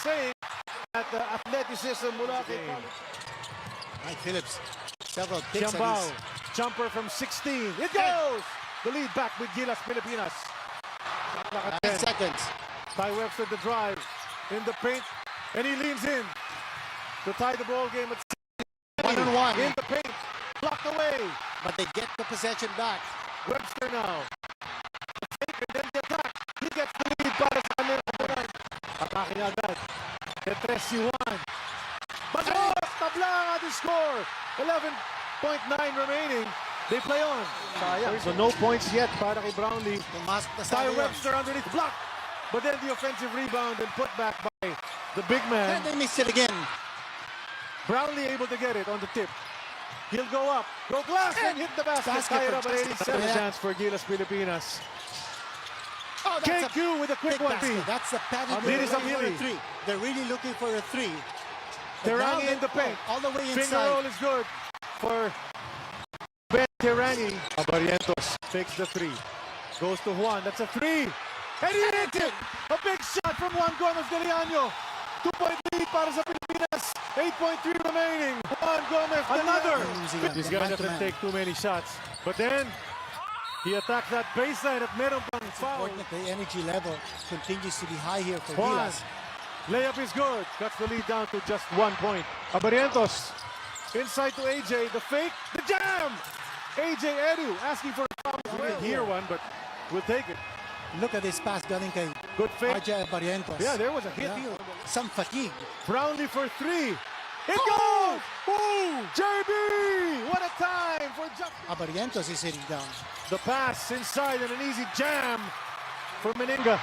saying that the athleticism mula kay Mike Phillips, several picks. Tiambao, jumper from 16. It goes! The lead back with Gilas Pilipinas. 9 seconds. Ty Webster the drive in the paint, and he leans in to tie the ball game at 1-on-1. in the paint, blocked away. But they get the possession back. Webster now. The fake and then the attack. He gets the lead para sa kanila. Atake niya agad. Tetres si Juan. Bagos! Tabla ang ating score. 11.9 remaining. They play on. Sayang. So no points yet para kay Brownlee. Pumasok na sa Ty atin. Webster underneath block. But then the offensive rebound and put back by the big man. And they missed it again. Brownlee able to get it on the tip. He'll go up, go glass, and hit the basket. Basket Tie it for up at Justin. 87. Yeah. Chance for Gilas Pilipinas. Oh, that's a KQ with a quick big one. basket. That's the penalty. Amiri They're looking for a Zamili. three. They're really looking for a three. But now Terangi in the paint. all the way Finger roll inside. is good for Ben Terangi. Abarientos takes the three. Goes to Juan. That's a three. And he hits it! A big shot from Juan Gomez de Leaño. 2-point lead para sa Pilipinas. 8.3 remaining. Juan Gomez, another. He's gonna have to take too many shots. But then, he attacks that baseline at meron pang foul. Important that the energy level continues to be high here for Juan. Gilas. Layup is good. Cuts the lead down to just 1 point. Abarientos. Inside to AJ. The fake. The jam! AJ Edu asking for a foul. We didn't hear one, but we'll take it. Look at this pass galing kay Good fake. RJ Barrientos. Yeah, there was a hit. Yeah. Some fatigue. Brownlee for three. It goes! Boom! JB! What a time for Justin. Barrientos is sitting down. The pass inside and an easy jam for Meninga.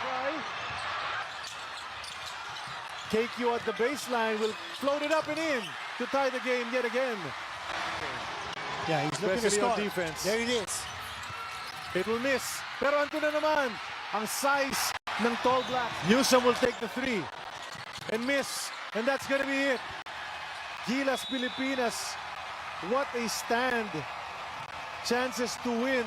KQ at the baseline will float it up and in to tie the game yet again. Yeah, he's looking to Especially on score. defense. There it is. It will miss. Pero anto na naman ang size ng Tall Black. Newsom will take the three and miss. And that's gonna be it. Gilas Pilipinas. What a stand. Chances to win